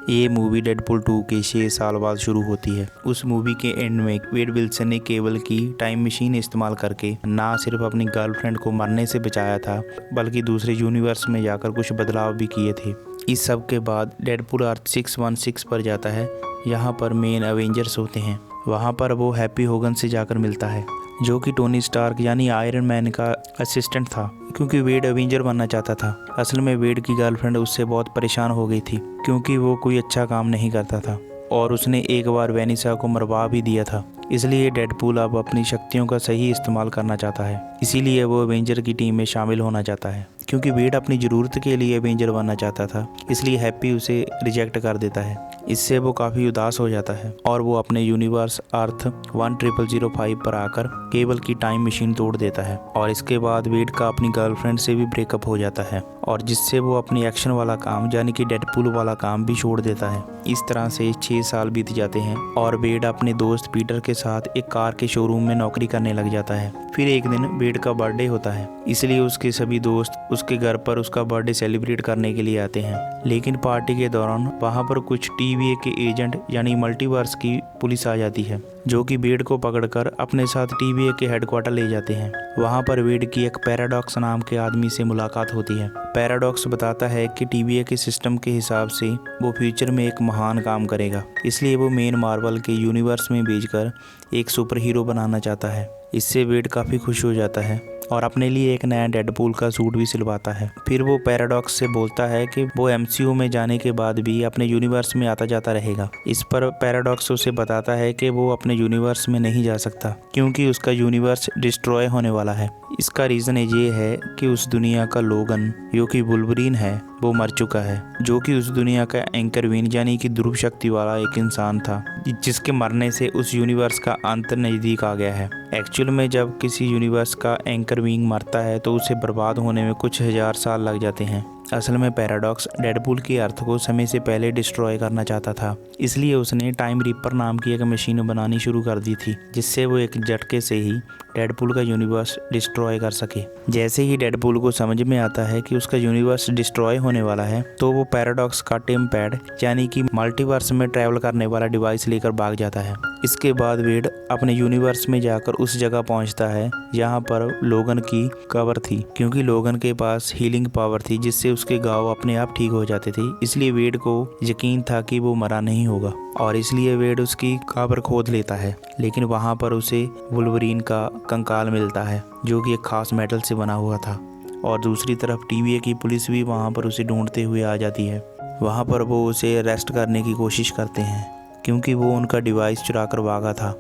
ये movie Deadpool 2 के 6 साल बाद शुरू होती है। उस मूवी के एंड में वेड विल्सन ने केबल की टाइम मशीन इस्तेमाल करके ना सिर्फ अपनी गर्लफ्रेंड को मरने से बचाया था, बल्कि दूसरे यूनिवर्स में जाकर कुछ बदलाव भी किए थे। इस सब के बाद डेडपूल अर्थ 616 पर जाता है। यहाँ पर मेन अवेंजर्स होते हैं। वहाँ पर वो हैप्पी होगन से जाकर मिलता है, जो कि टोनी स्टार्क यानी आयरन मैन का असिस्टेंट था, क्योंकि वेड अवेंजर बनना चाहता था। असल में वेड की गर्लफ्रेंड उससे बहुत परेशान हो गई थी, क्योंकि वो कोई अच्छा काम नहीं करता था और उसने एक बार वेनिसा को मरवा भी दिया था। इसलिए डेडपूल अब अपनी शक्तियों का सही इस्तेमाल करना चाहता है। इसीलिए वो अवेंजर की टीम में शामिल होना चाहता है। क्योंकि वेड अपनी ज़रूरत के लिए अवेंजर बनना चाहता था, इसलिए हैप्पी उसे रिजेक्ट कर देता है। इससे वो काफ़ी उदास हो जाता है और वो अपने यूनिवर्स अर्थ 10005 पर आकर केबल की टाइम मशीन तोड़ देता है। और इसके बाद वेड का अपनी गर्लफ्रेंड से भी ब्रेकअप हो जाता है, और जिससे वो अपनी एक्शन वाला काम यानी कि डेडपूल वाला काम भी छोड़ देता है। इस तरह से 6 साल बीत जाते हैं और वेड अपने दोस्त पीटर के साथ एक कार के शोरूम में नौकरी करने लग जाता है। फिर एक दिन वेड का बर्थडे होता है, इसलिए उसके सभी दोस्त उसके घर पर उसका बर्थडे सेलिब्रेट करने के लिए आते हैं। लेकिन पार्टी के दौरान वहाँ पर कुछ टीवीए के एजेंट यानी मल्टीवर्स की पुलिस आ जाती है, जो कि वेड को पकड़कर अपने साथ टीवीए के हेडक्वार्टर ले जाते हैं। वहाँ पर वेड की एक पैराडॉक्स नाम के आदमी से मुलाकात होती है। पैराडॉक्स बताता है कि टीवीए के सिस्टम के हिसाब से वो फ्यूचर में एक महान काम करेगा, इसलिए वो मेन मार्वल के यूनिवर्स में भेजकर एक सुपर हीरो बनाना चाहता है। इससे वेड काफ़ी खुश हो जाता है और अपने लिए एक नया डेडपूल का सूट भी सिलवाता है। फिर वो पैराडॉक्स से बोलता है कि वो एमसीयू में जाने के बाद भी अपने यूनिवर्स में आता जाता रहेगा। इस पर पैराडॉक्स उसे बताता है कि वो अपने यूनिवर्स में नहीं जा सकता, क्योंकि उसका यूनिवर्स डिस्ट्रॉय होने वाला है। इसका रीज़न ये है कि उस दुनिया का लोगन, जो कि वुल्वरीन है, वो मर चुका है, जो कि उस दुनिया का एंकरवीन यानी कि ध्रुव शक्ति वाला एक इंसान था, जिसके मरने से उस यूनिवर्स का अंत नज़दीक आ गया है। एक्चुअल में जब किसी यूनिवर्स का एंकर विंग मरता है तो उसे बर्बाद होने में कुछ हजार साल लग जाते हैं। असल में पैराडॉक्स डेडपूल की अर्थ को समय से पहले डिस्ट्रॉय करना चाहता था, इसलिए उसने टाइम रिपर नाम की एक मशीन बनानी शुरू कर दी थी, जिससे वो एक झटके से ही डेडपूल का यूनिवर्स डिस्ट्रॉय कर सके। जैसे ही डेडपूल को समझ में आता है कि उसका यूनिवर्स डिस्ट्रॉय होने वाला है, तो वो पैराडॉक्स का टिम पैड यानी कि मल्टीवर्स में ट्रैवल करने वाला डिवाइस लेकर भाग जाता है। इसके बाद वेड अपने यूनिवर्स में जाकर उस जगह पहुंचता है जहां पर लोगन की कब्र थी, क्योंकि लोगन के पास हीलिंग पावर थी, जिससे उसके घाव अपने आप ठीक हो जाते थे। इसलिए वेड को यकीन था कि वो मरा नहीं होगा, और इसलिए वेड उसकी कब्र खोद लेता है। लेकिन वहां पर उसे वुल्वरीन का कंकाल मिलता है, जो कि एक खास मेटल से बना हुआ था। और दूसरी तरफ टीवीए की पुलिस भी वहां पर उसे ढूंढते हुए आ जाती है। वहां पर वो उसे अरेस्ट करने की कोशिश करते हैं, क्योंकि वो उनका डिवाइस चुराकर भागा था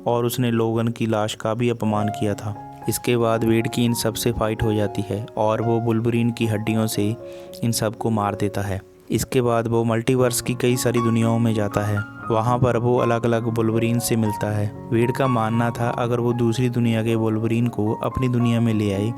और उसने लोगन की लाश का भी अपमान किया था। इसके बाद वेड की इन सब से फाइट हो जाती है और वो वुल्वरीन की हड्डियों से इन सब को मार देता है। इसके बाद वो मल्टीवर्स की कई सारी दुनियाओं में जाता है। वहाँ पर वो अलग अलग वुल्वरीन से मिलता है। वेड का मानना था अगर वो दूसरी दुनिया के वुल्वरीन को अपनी दुनिया में ले आए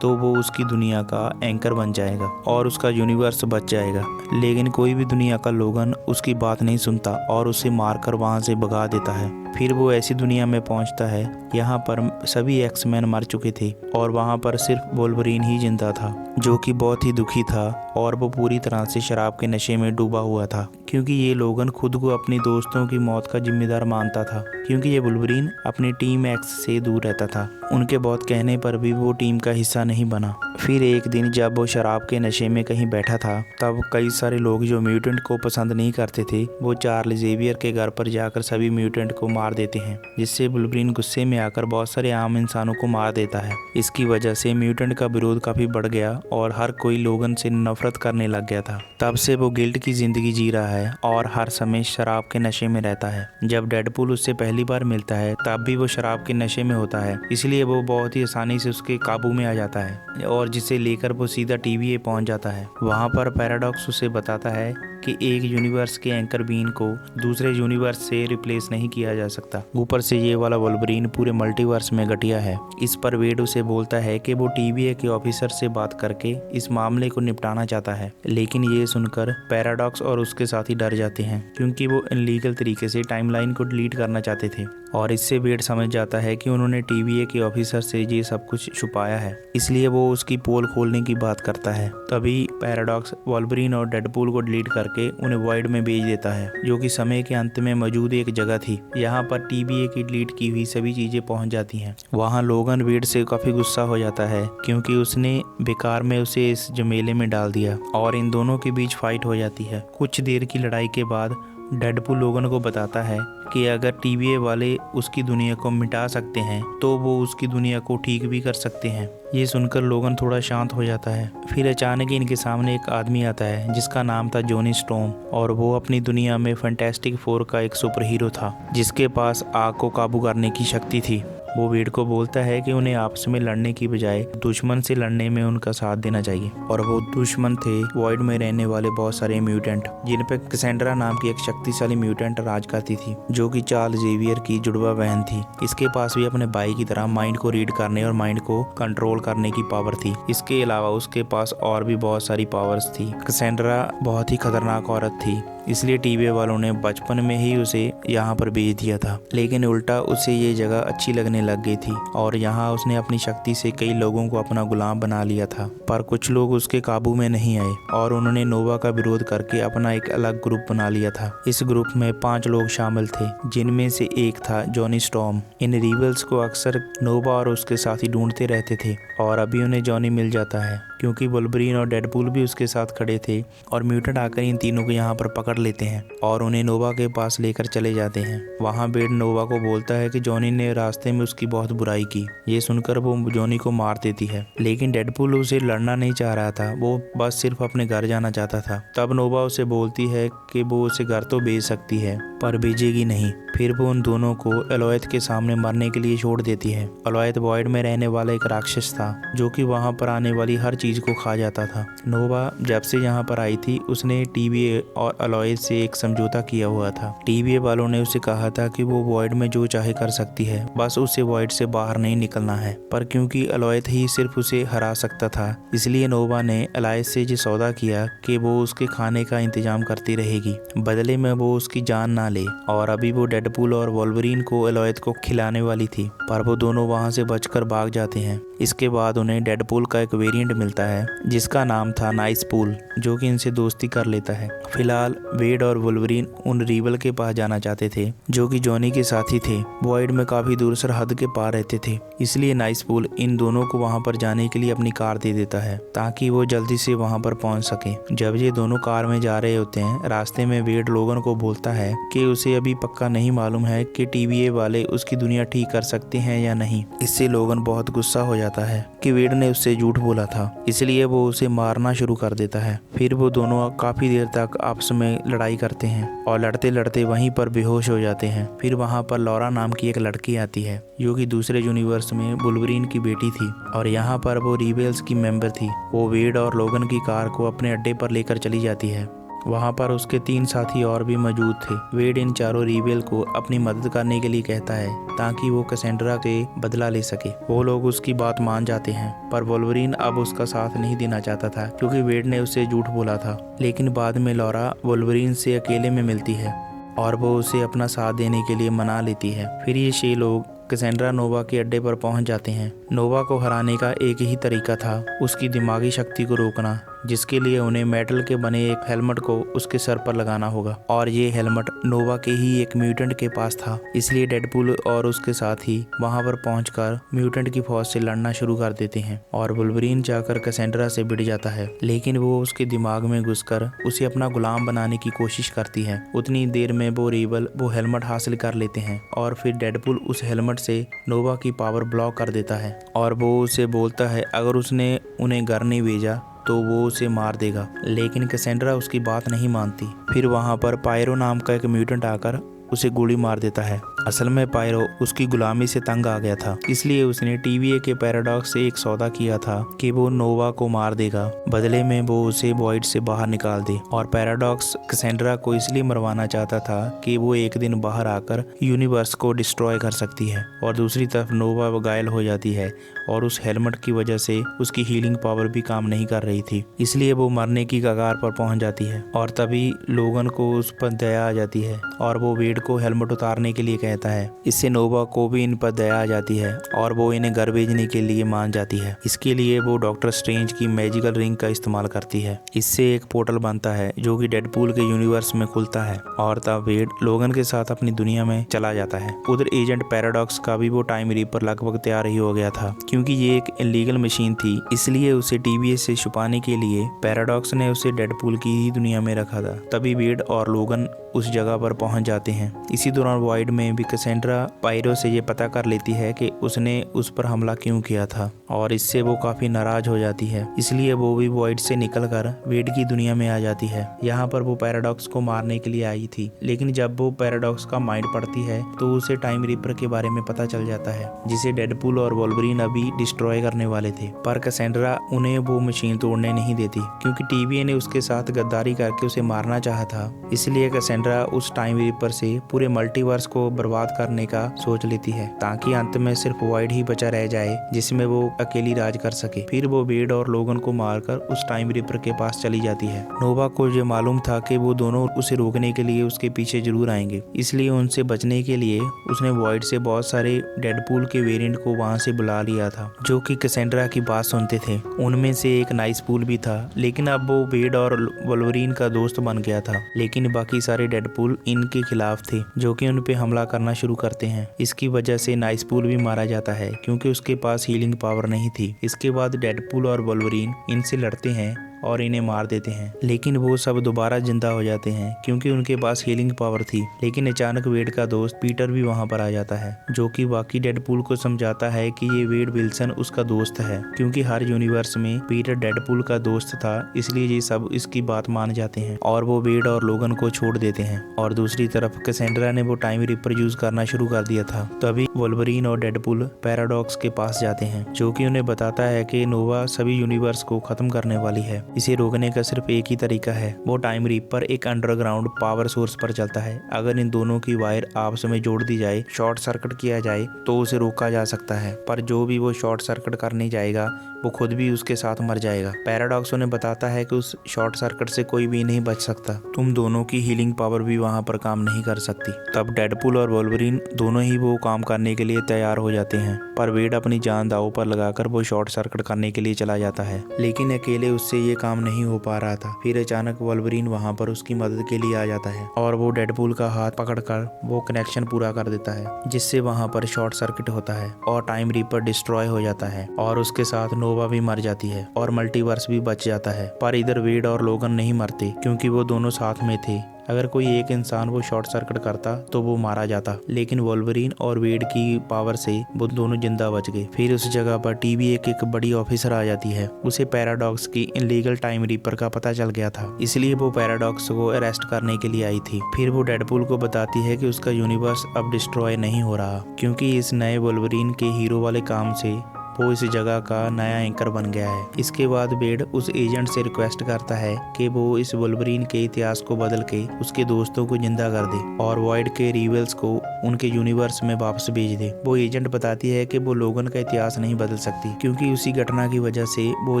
तो वो उसकी दुनिया का एंकर बन जाएगा और उसका यूनिवर्स बच जाएगा। लेकिन कोई भी दुनिया का लोगन उसकी बात नहीं सुनता और उसे मारकर वहाँ से भगा देता है। फिर वो ऐसी दुनिया में पहुँचता है यहाँ पर सभी एक्समैन मर चुके थे और वहाँ पर सिर्फ वुल्वरीन ही जिंदा था, जो कि बहुत ही दुखी था और वो पूरी तरह से शराब के नशे में डूबा हुआ था, क्योंकि ये लोगन खुद को अपने दोस्तों की मौत का जिम्मेदार मानता था, क्योंकि ये वुल्वरीन अपनी टीम एक्स से दूर रहता था। उनके बहुत कहने पर भी वो टीम का हिस्सा नहीं बना। फिर एक दिन जब वो शराब के नशे में कहीं बैठा था, तब कई सारे लोग जो म्यूटेंट को पसंद नहीं करते थे, वो चार्ल्स जेवियर के घर पर जाकर सभी म्यूटेंट को मार देते हैं, जिससे वुल्वरीन गुस्से में आकर बहुत सारे आम इंसानों को मार देता है। इसकी वजह से म्यूटेंट का विरोध काफी बढ़ गया और हर कोई लोगन से नफरत करने लग गया था। तब से वो गिल्ट की जिंदगी जी रहा है और हर समय शराब के नशे में रहता है। जब डेडपूल उससे पहली बार मिलता है तब भी वो शराब के नशे में होता है, इसलिए वो बहुत ही आसानी से उसके काबू में आ जाता है और जिसे लेकर वो सीधा टीवीए पहुंच जाता है। वहां पर पैराडॉक्स उसे बताता है कि एक यूनिवर्स के एंकर बीन को दूसरे यूनिवर्स से रिप्लेस नहीं किया जा सकता। ऊपर से ये वाला वुल्वरीन पूरे मल्टीवर्स में घटिया है। इस पर वेड उसे बोलता है कि वो टीवीए के ऑफिसर से बात करके इस मामले को निपटाना चाहता है, लेकिन ये सुनकर पैराडॉक्स और उसके साथी डर जाते हैं, क्योंकि वो इनलीगल तरीके से टाइमलाइन को डिलीट करना चाहते थे। और इससे वेड समझ जाता है कि उन्होंने टीवीए के ऑफिसर से ये सब कुछ छुपाया है, इसलिए वो उसकी पोल खोलने की बात करता है। तभी पैराडॉक्स वुल्वरीन और डेडपूल को डिलीट करके करके उन्हें वॉइड में भेज देता है, जो कि समय के अंत में मौजूद एक जगह थी। यहाँ पर TVA की डिलीट की हुई सभी चीजें पहुंच जाती हैं। वहाँ लोगन वेड से काफी गुस्सा हो जाता है क्योंकि उसने बेकार में उसे इस झमेले में डाल दिया और इन दोनों के बीच फाइट हो जाती है। कुछ देर की लड़ाई के बाद डेडपूल लोगन को बताता है कि अगर TVA वाले उसकी दुनिया को मिटा सकते हैं तो वो उसकी दुनिया को ठीक भी कर सकते हैं। ये सुनकर लोगन थोड़ा शांत हो जाता है। फिर अचानक इनके सामने एक आदमी आता है जिसका नाम था जॉनी स्टॉर्म, और वो अपनी दुनिया में फैंटास्टिक फोर का एक सुपर हीरो था जिसके पास आग को काबू करने की शक्ति थी। वो वेड को बोलता है कि उन्हें आपस में लड़ने की बजाय दुश्मन से लड़ने में उनका साथ देना चाहिए, और वो दुश्मन थे वॉइड में रहने वाले बहुत सारे म्यूटेंट, जिन पे कैसेंड्रा नाम की एक शक्तिशाली म्यूटेंट राज करती थी, जो कि चार्ल्स जेवियर की जुड़वा बहन थी। इसके पास भी अपने भाई की तरह माइंड को रीड करने और माइंड को कंट्रोल करने की पावर थी। इसके अलावा उसके पास और भी बहुत सारी पावर्स थी। कैसेंड्रा बहुत ही खतरनाक औरत थी, इसलिए TVA वालों ने बचपन में ही उसे यहाँ पर भेज दिया था, लेकिन उल्टा उसे ये जगह अच्छी लगने लग गई थी और यहाँ उसने अपनी शक्ति से कई लोगों को अपना गुलाम बना लिया था। पर कुछ लोग उसके काबू में नहीं आए और उन्होंने नोवा का विरोध करके अपना एक अलग ग्रुप बना लिया था। इस ग्रुप में 5 लोग शामिल थे, जिनमें से एक था जॉनी स्टॉर्म। इन रिबल्स को अक्सर नोवा और उसके साथी ढूंढते रहते थे और अभी उन्हें जॉनी मिल जाता है क्योंकि वुल्वरीन और डेडपूल भी उसके साथ खड़े थे, और म्यूटेंट आकर इन तीनों को यहाँ पर पकड़ लेते हैं और उन्हें नोवा के पास लेकर चले जाते हैं। वहाँ वेड नोवा को बोलता है कि जॉनी ने रास्ते में उसकी बहुत बुराई की। ये सुनकर वो जॉनी को मार देती है, लेकिन डेडपूल उसे लड़ना नहीं चाह रहा था, वो बस सिर्फ अपने घर जाना चाहता था। तब नोवा उसे बोलती है कि वो उसे घर तो भेज सकती है पर भेजेगी नहीं। फिर वो उन दोनों को एलोएथ के सामने मरने के लिए छोड़ देती है। एलोएथ वॉइड में रहने वाला एक राक्षस था जो कि वहाँ पर आने वाली हर चीज को खा जाता था। नोवा जब से यहाँ पर आई थी उसने TVA और एलोएथ से एक समझौता किया हुआ था। TVA वालों ने उसे कहा था कि वो वॉइड में जो चाहे कर सकती है, बस उसे वॉइड से बाहर नहीं निकलना है। पर क्योंकि एलोएथ ही सिर्फ उसे हरा सकता था, इसलिए नोवा ने एलोएथ से ये सौदा किया कि वो उसके खाने का इंतजाम करती रहेगी, बदले में वो उसकी जान ना ले। और अभी वो डेडपूल और वुल्वरीन को एलोएथ को खिलाने वाली थी, पर वो दोनों वहां से बचकर भाग जाते हैं। इसके बाद उन्हें डेडपूल का एक वेरिएंट मिलता है जिसका नाम था नाइसपूल, जो कि इनसे दोस्ती कर लेता है। फिलहाल वेड और वुल्वरीन उन रिबल के पास जाना चाहते थे जो कि जॉनी के साथी थे। वॉइड में काफी दूर सरहद के पार रहते थे, इसलिए नाइसपूल इन दोनों को वहां पर जाने के लिए अपनी कार दे देता है ताकि वो जल्दी से वहां पर पहुंच सके। जब ये दोनों कार में जा रहे होते हैं, रास्ते में वेड लोगन को बोलता है कि उसे अभी पक्का नहीं मालूम है कि TVA वाले उसकी दुनिया ठीक कर सकते हैं या नहीं। इससे लोगन बहुत गुस्सा हो जाता है कि वेड ने उससे झूठ बोला था, इसलिए वो उसे मारना शुरू कर देता है। फिर वो दोनों काफी देर तक आपस में लड़ाई करते हैं और लड़ते लड़ते वहीं पर बेहोश हो जाते हैं। फिर वहां पर लॉरा नाम की एक लड़की आती है जो कि दूसरे यूनिवर्स में वुल्वरीन की बेटी थी, और यहाँ पर वो रिबेल्स की मेंबर थी। वो वेड और लोगन की कार को अपने अड्डे पर लेकर चली जाती है। वहाँ पर उसके 3 साथी और भी मौजूद थे। वेड इन चारों रिबेल को अपनी मदद करने के लिए कहता है ताकि वो कैसेंड्रा से बदला ले सके। वो लोग उसकी बात मान जाते हैं, पर वुल्वरीन अब उसका साथ नहीं देना चाहता था क्योंकि वेड ने उसे झूठ बोला था। लेकिन बाद में लॉरा वुल्वरीन से अकेले में मिलती है और वो उसे अपना साथ देने के लिए मना लेती है। फिर ये 6 लोग कैसेंड्रा नोवा के अड्डे पर पहुंच जाते हैं। नोवा को हराने का एक ही तरीका था, उसकी दिमागी शक्ति को रोकना, जिसके लिए उन्हें मेटल के बने एक हेलमेट को उसके सर पर लगाना होगा, और ये हेलमेट नोवा के ही एक म्यूटेंट के पास था। इसलिए डेडपूल और उसके साथी वहां पर पहुंचकर म्यूटेंट की फौज से लड़ना शुरू कर देते हैं और वुल्वरीन जाकर कैसेंड्रा से भिड़ जाता है, लेकिन वो उसके दिमाग में घुसकर उसे अपना गुलाम बनाने की कोशिश करती है। उतनी देर में वो रिबल वो हेलमेट हासिल कर लेते हैं और फिर डेडपूल उस हेलमेट से नोवा की पावर ब्लॉक कर देता है और वो उसे बोलता है अगर उसने उन्हें घर नहीं भेजा तो वो उसे मार देगा, लेकिन कैसेंड्रा उसकी बात नहीं मानती। फिर वहाँ पर पायरो नाम का एक म्यूटेंट आकर उसे गोली मार देता है। असल में पायरो उसकी गुलामी से तंग आ गया था, इसलिए उसने TVA के पैराडॉक्स से एक सौदा किया था कि वो नोवा को मार देगा, बदले में वो उसे वॉइड से बाहर निकाल दे। और पैराडॉक्स कैसेंड्रा को इसलिए मरवाना चाहता था कि वो एक दिन बाहर आकर यूनिवर्स को डिस्ट्रॉय कर सकती है। और दूसरी तरफ नोवा घायल हो जाती है और उस हेलमेट की वजह से उसकी हीलिंग पावर भी काम नहीं कर रही थी, इसलिए वो मरने की कगार पर पहुंच जाती है। और तभी लोगन को उस पर दया आ जाती है और वो वेड को हेलमेट उतारने के लिए कहता रहता है। इससे नोवा को भी इन पर दया आ जाती है और वो इन्हें घर भेजने के लिए मान जाती है। इसके लिए वो डॉक्टर स्ट्रेंज की मैजिकल रिंग का इस्तेमाल करती है। इससे एक पोर्टल बनता है जो कि डेडपूल के यूनिवर्स में खुलता है और तब वेड लोगन के साथ अपनी दुनिया में चला जाता है। उधर एजेंट पैराडॉक्स का भी वो टाइम रीपर लगभग तैयार ही हो गया था। क्योंकि ये एक इलीगल मशीन थी, इसलिए उसे टीवीएस से छुपाने के लिए पैराडॉक्स ने उसे डेडपूल की ही दुनिया में रखा था। तभी वेड और लोगन उस जगह पर पहुंच जाते हैं। इसी दौरान वॉइड में भी कैसेंड्रा पायरो से ये पता कर लेती है कि उसने उस पर हमला क्यों किया था और इससे वो काफी नाराज हो जाती है। इसलिए वो भी वॉइड से निकलकर वेड की दुनिया में आ जाती है। यहाँ पर वो पैराडॉक्स को मारने के लिए आई थी, लेकिन जब वो पैराडॉक्स का माइंड पढ़ती है तो उसे टाइम रीपर के बारे में पता चल जाता है, जिसे डेडपूल और वोल्वरिन अभी डिस्ट्रॉय करने वाले थे। पर कैसेंड्रा उन्हें वो मशीन तोड़ने नहीं देती, क्योंकि टीवीए ने उसके साथ गद्दारी करके उसे मारना चाहा था। इसलिए कैसेंड्रा उस टाइम रीपर से पूरे मल्टीवर्स को बर्बाद करने का सोच लेती है, ताकि अंत में सिर्फ वॉइड ही बचा रह जाए जिसमें वो अकेली राज कर सके। फिर वो वेड और लोगन को मारकर उस टाइम रीपर के पास चली जाती है। नोवा को ये मालूम था कि वो दोनों उसे रोकने के लिए उसके पीछे जरूर आएंगे, इसलिए उनसे बचने के लिए उसने वॉइड से बहुत सारे डेडपूल के वेरिएंट को वहां से बुला लिया था, जो कि कैसेंड्रा की बात सुनते थे। उनमें से एक नाइसपूल भी था, लेकिन अब वो वेड और वोल्वरिन का दोस्त बन गया था। लेकिन बाकी सारे डेडपूल इनके खिलाफ थे, जो कि उन पे हमला करना शुरू करते हैं। इसकी वजह से नाइसपूल भी मारा जाता है, क्योंकि उसके पास हीलिंग पावर नहीं थी। इसके बाद डेडपूल और वोल्वरिन इनसे लड़ते हैं और इन्हें मार देते हैं, लेकिन वो सब दोबारा जिंदा हो जाते हैं क्योंकि उनके पास हीलिंग पावर थी। लेकिन अचानक वेड का दोस्त पीटर भी वहां पर आ जाता है, जो कि बाकी डेडपूल को समझाता है कि ये वेड विल्सन उसका दोस्त है, क्योंकि हर यूनिवर्स में पीटर डेडपूल का दोस्त था। इसलिए ये सब इसकी बात मान जाते हैं और वो वेड और लोगन को छोड़ देते हैं। और दूसरी तरफ कैसेंड्रा ने वो टाइम रीपर यूज करना शुरू कर दिया था। तभी वोल्वरिन और डेडपूल पैराडॉक्स के पास जाते हैं, जो कि उन्हें बताता है कि नोवा सभी यूनिवर्स को खत्म करने वाली है। इसे रोकने का सिर्फ एक ही तरीका है, वो टाइम रीपर एक अंडरग्राउंड पावर सोर्स पर चलता है। अगर इन दोनों की वायर आपस में जोड़ दी जाए, शॉर्ट सर्किट किया जाए, तो उसे रोका जा सकता है। पर जो भी वो शॉर्ट सर्किट करने जाएगा वो खुद भी उसके साथ मर जाएगा। पैराडॉक्स उन्हें बताता है कि उस शॉर्ट सर्किट से कोई भी नहीं बच सकता। तुम दोनों की हीलिंग पावर भी वहां पर काम नहीं कर सकती। तब डेडपूल और वोल्वरिन दोनों ही वो काम करने के लिए तैयार हो जाते हैं, पर वेड अपनी जान दांव पर लगाकर वो शॉर्ट सर्किट करने के लिए चला जाता है, लेकिन अकेले उससे ये काम नहीं हो पा रहा था। फिर अचानक वोल्वरिन वहां पर उसकी मदद के लिए आ जाता है और वो डेडपूल का हाथ पकड़कर वो कनेक्शन पूरा कर देता है, जिससे वहां पर शॉर्ट सर्किट होता है और टाइम रीपर डिस्ट्रॉय हो जाता है और उसके साथ नोवा भी मर जाती है और मल्टीवर्स भी बच जाता है। पर इधर वेड और लोगन नहीं मरते, क्योंकि वो दोनों साथ में थे। अगर कोई एक इंसान वो शॉर्ट सर्किट करता तो वो मारा जाता, लेकिन वोल्वरिन और वेड की पावर से वो दोनों जिंदा बच गए। फिर उस जगह पर टीवी एक बड़ी ऑफिसर आ जाती है। उसे पैराडॉक्स की इलीगल टाइम रीपर का पता चल गया था, इसलिए वो पैराडॉक्स को अरेस्ट करने के लिए आई थी। फिर वो डेडपूल को बताती है कि उसका यूनिवर्स अब डिस्ट्रॉय नहीं हो रहा, क्योंकि इस नए वोल्वरिन के हीरो वाले काम से वो इस जगह का नया एंकर बन गया है। इसके बाद वेड उस एजेंट से रिक्वेस्ट करता है कि वो इस वोल्वरिन के इतिहास को बदल के उसके दोस्तों को जिंदा कर दे और वॉइड के रिवेल्स को उनके यूनिवर्स में वापस भेज दे। वो एजेंट बताती है कि वो लोगन का इतिहास नहीं बदल सकती, क्योंकि उसी घटना की वजह से वो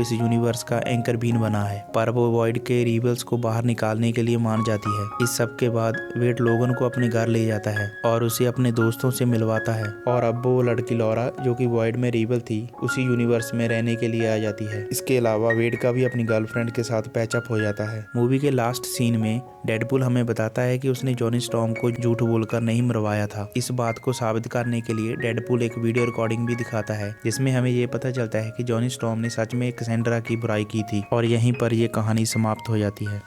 इस यूनिवर्स का एंकर बीन बना है। पर वो वॉइड के रिवेल्स को बाहर निकालने के लिए मान जाती है। इस सब के बाद वेड लोगन को अपने घर ले जाता है और उसे अपने दोस्तों से मिलवाता है। और अब वो लड़की लॉरा, जो कि वॉइड में रिवेल थी, उसी यूनिवर्स में रहने के लिए आ जाती है। इसके अलावा वेड का भी अपनी गर्लफ्रेंड के साथ पैचअप हो जाता है। मूवी के लास्ट सीन में डेडपूल हमें बताता है कि उसने जॉनी स्टॉर्म को झूठ बोलकर नहीं मरवाया था। इस बात को साबित करने के लिए डेडपूल एक वीडियो रिकॉर्डिंग भी दिखाता है, जिसमें हमें ये पता चलता है कि जॉनी स्टॉर्म ने सच में कैसेंड्रा की बुराई की थी। और यहीं पर ये कहानी समाप्त हो जाती है।